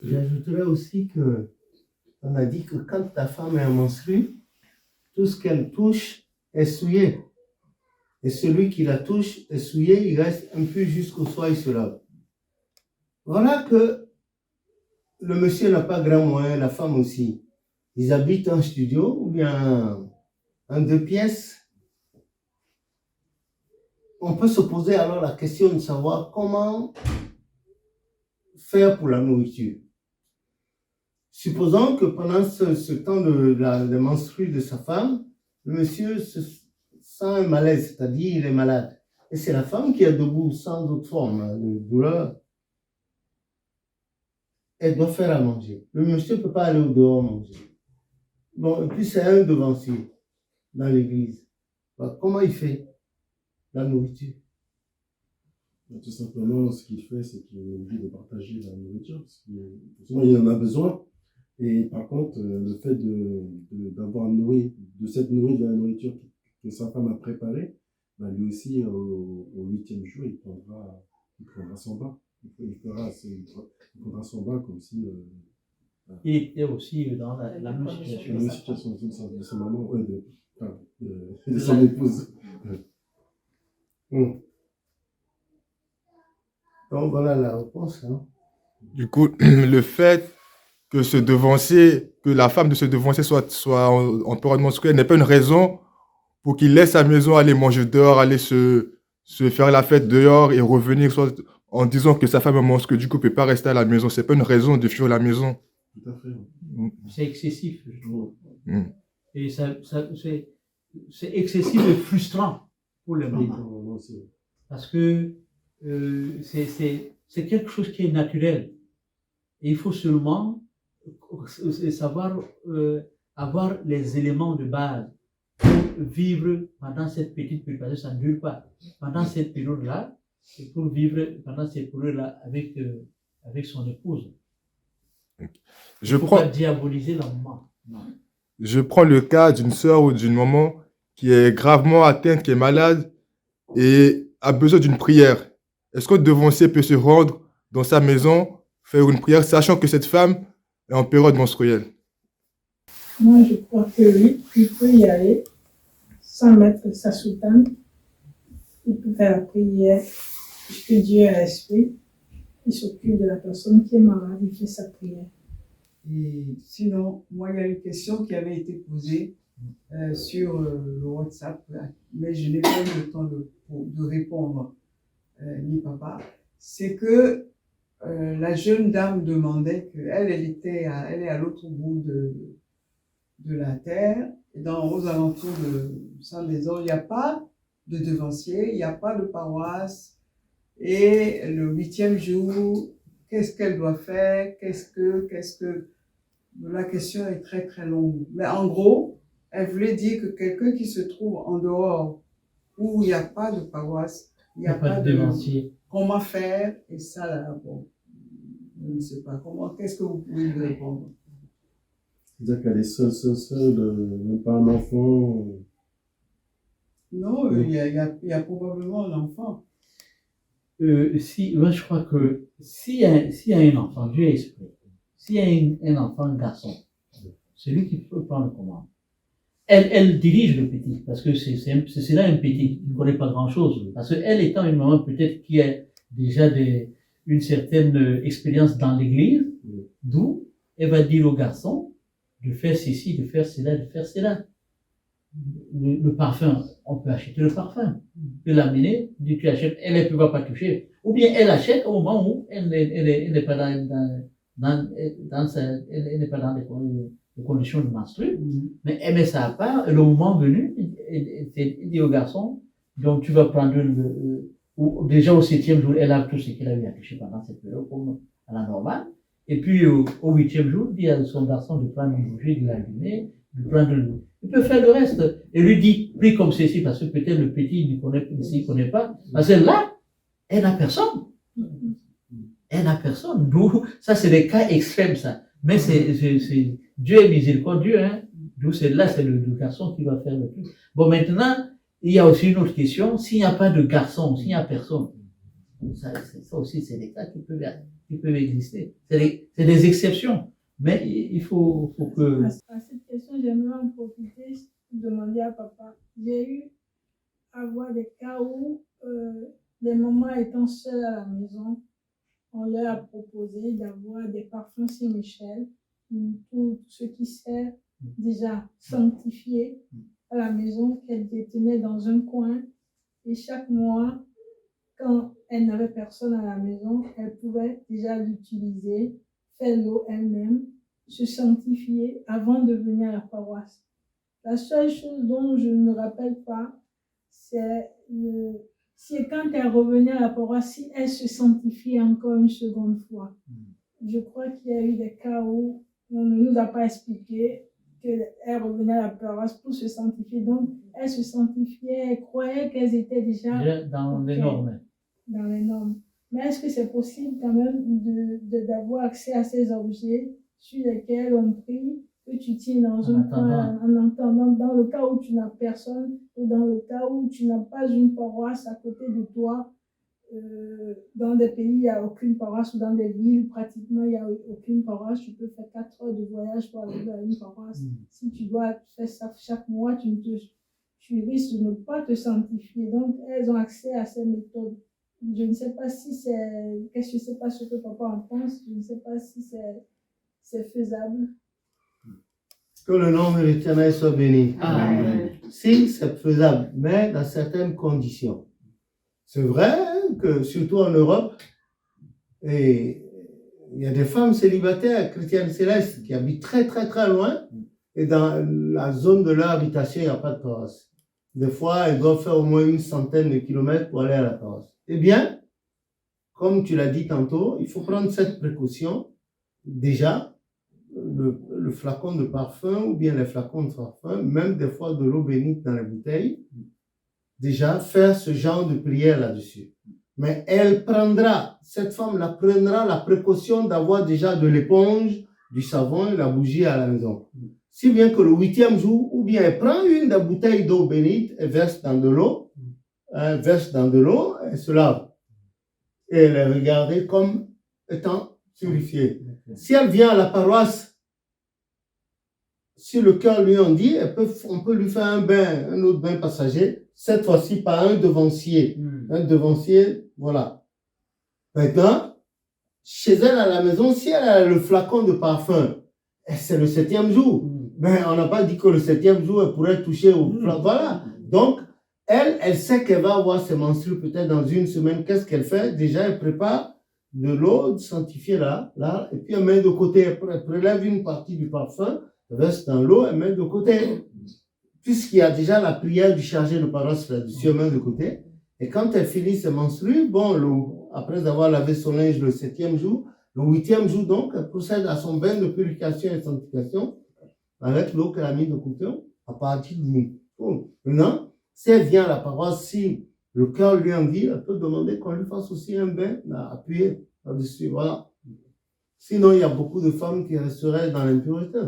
J'ajouterais aussi que on a dit que quand ta femme est menstruée, tout ce qu'elle touche est souillé. Et celui qui la touche est souillé, il reste un peu jusqu'au soir, il se lave. Voilà que le monsieur n'a pas grand moyen, la femme aussi. Ils habitent en studio ou bien en 2 pièces. On peut se poser alors la question de savoir comment faire pour la nourriture. Supposons que pendant ce temps de menstrues de sa femme, le monsieur se sent un malaise, c'est-à-dire il est malade. Et c'est la femme qui est debout sans autre forme de douleur. Elle doit faire à manger. Le monsieur ne peut pas aller au dehors manger. Bon, et puis c'est un devancier dans l'église. Alors, comment il fait la nourriture? Tout simplement, ce qu'il fait, c'est qu'il est obligé de partager la nourriture, parce qu'il en a besoin. Et par contre, le fait d'avoir nourri, de s'être nourri de la nourriture que sa femme a préparée, bah lui aussi, au 8e jour, il prendra son bain. Il prendra son bain comme si... il était aussi dans la même situation. La même situation de sa maman, ouais, de son épouse. Donc voilà la réponse. Hein. Du coup, le fait que la femme de ce devancier soit en période menstruelle n'est pas une raison pour qu'il laisse sa maison aller manger dehors, aller se faire la fête dehors et revenir soit en disant que sa femme est menstruée, du coup, ne peut pas rester à la maison. C'est pas une raison de fuir la maison. Tout à fait. C'est excessif, je trouve. Et c'est excessif et frustrant pour les mamans. Parce que c'est quelque chose qui est naturel. Et il faut seulement savoir avoir les éléments de base pour vivre pendant cette petite période, parce que ça ne dure pas. Pendant cette période-là, et pour vivre pendant cette période-là avec son épouse. Il ne faut pas diaboliser la maman. Non. Je prends le cas d'une sœur ou d'une maman qui est gravement atteinte, qui est malade et a besoin d'une prière. Est-ce que le devancier peut se rendre dans sa maison, faire une prière, sachant que cette femme est en période menstruelle? Moi, je crois que oui, il peut y aller sans mettre sa soutane. Il peut faire la prière, puisque Dieu est l'esprit. Il s'occupe de la personne qui est malade, il fait sa prière. Et sinon, moi, il y a une question qui avait été posée sur le WhatsApp, mais je n'ai pas eu le temps de répondre, ni papa. C'est que la jeune dame demandait qu'elle est à l'autre bout de la terre, et aux alentours de sa maison, il n'y a pas de devancier, il n'y a pas de paroisse, et le 8e jour, qu'est-ce qu'elle doit faire, qu'est-ce que... La question est très très longue. Mais en gros, elle voulait dire que quelqu'un qui se trouve en dehors, où il n'y a pas de paroisse, il n'y a pas de devancier. Comment faire? Et ça, là, bon, je ne sais pas. Qu'est-ce que vous pouvez lui répondre? C'est-à-dire qu'elle est seule, même pas un enfant. Non, il y a probablement un enfant. Moi, je crois que s'il y a un enfant, Dieu est esprit. S'il y a un enfant, un garçon, c'est lui qui peut prendre le commande. Elle dirige le petit, parce que c'est là un petit qui ne connaît pas grand-chose. Parce qu'elle étant une maman peut-être qui a déjà une certaine expérience dans l'église, d'où elle va dire au garçon de faire ceci, de faire cela, de faire cela. Le parfum, on peut acheter le parfum. On peut l'amener, dit tu achètes, elle ne peut pas toucher. Ou bien elle achète au moment où elle n'est pas elle n'est pas dans des conditions de menstruer, mais elle met ça à part, et le moment venu, il dit au garçon, donc tu vas prendre déjà au 7e jour, elle a tout ce qu'elle avait accouché pendant cette période, comme à la normale, et puis au 8e jour, il dit à son garçon de prendre une bougie, de l'allumer, de prendre il peut faire le reste, et lui dit, prie comme ceci, parce que peut-être le petit ne connaît pas, parce que là, elle n'a personne. Elle n'a personne. D'où, ça c'est des cas extrêmes, ça. Mais Dieu est miséricordieux, hein. D'où c'est le garçon qui va faire le truc. Bon, maintenant, il y a aussi une autre question. S'il n'y a pas de garçon, s'il n'y a personne, Ça aussi, c'est des cas qui peuvent exister. C'est des exceptions. Mais il faut que... À cette question, j'aimerais en profiter pour demander à papa. J'ai eu à voir des cas où les mamans étant seules à la maison, on leur a proposé d'avoir des parfums Saint-Michel, tout ce qui sert déjà sanctifié à la maison, qu'elles détenaient dans un coin. Et chaque mois, quand elles n'avaient personne à la maison, elles pouvaient déjà l'utiliser, faire l'eau elles-mêmes, se sanctifier avant de venir à la paroisse. La seule chose dont je ne me rappelle pas, c'est quand elle revenait à la paroisse, si elle se sanctifiait encore une seconde fois. Je crois qu'il y a eu des cas où on ne nous a pas expliqué qu'elle revenait à la paroisse pour se sanctifier. Donc, elle se sanctifiait, elle croyait qu'elles étaient déjà dans les normes. Dans les normes. Mais est-ce que c'est possible quand même d'avoir accès à ces objets sur lesquels on prie, que tu tiens dans un coin en attendant, dans le cas où tu n'as personne, ou dans le cas où tu n'as pas une paroisse à côté de toi? Dans des pays, il n'y a aucune paroisse, ou dans des villes, pratiquement, il n'y a aucune paroisse. Tu peux faire 4 heures de voyage pour arriver à une paroisse. Si tu dois faire ça chaque mois, tu risques de ne pas te sanctifier. Donc, elles ont accès à ces méthodes. Je ne sais pas si je ne sais pas ce que papa en pense, je ne sais pas si c'est faisable. Que le nom de l'Éternel soit béni. Amen. Si, c'est faisable, mais dans certaines conditions. C'est vrai que, surtout en Europe, et il y a des femmes célibataires chrétiennes célestes qui habitent très très très loin, et dans la zone de leur habitation, il n'y a pas de paroisse. Des fois, elles doivent faire au moins 100 de kilomètres pour aller à la paroisse. Eh bien, comme tu l'as dit tantôt, il faut prendre cette précaution. Déjà, le flacon de parfum ou bien les flacons de parfum, même des fois de l'eau bénite dans les bouteilles, déjà faire ce genre de prière là-dessus. Mais cette femme-là prendra la précaution d'avoir déjà de l'éponge, du savon et la bougie à la maison. Si bien que le 8e jour, ou bien elle prend une des bouteilles d'eau bénite et verse dans de l'eau, elle se lave. Et elle est regardée comme étant purifiée. Si elle vient à la paroisse, si le cœur lui en dit, on peut lui faire un autre bain passager, cette fois-ci par un devancier. Un devancier, voilà. Maintenant, chez elle à la maison, si elle a le flacon de parfum, c'est le 7e jour. Mais on n'a pas dit que le 7e jour, elle pourrait toucher au flacon. Voilà. Donc, elle sait qu'elle va avoir ses menstrues peut-être dans une semaine. Qu'est-ce qu'elle fait? Déjà, elle prépare de l'eau sanctifiée là, et puis elle met de côté. Elle prélève une partie du parfum, elle verse dans l'eau, elle met de côté. Puisqu'il y a déjà la prière du chargé de paroisse là-dessus, elle met de côté. Et quand elle finit ses menstrues, après avoir lavé son linge le 7e jour, le 8e jour donc, elle procède à son bain de purification et sanctification avec l'eau qu'elle a mis de côté à partir du jour. Maintenant, si elle vient à la paroisse, si le cœur lui en dit, elle peut demander qu'on lui fasse aussi un bain appuyé là-dessus. Voilà. Sinon, il y a beaucoup de femmes qui resteraient dans l'impureté.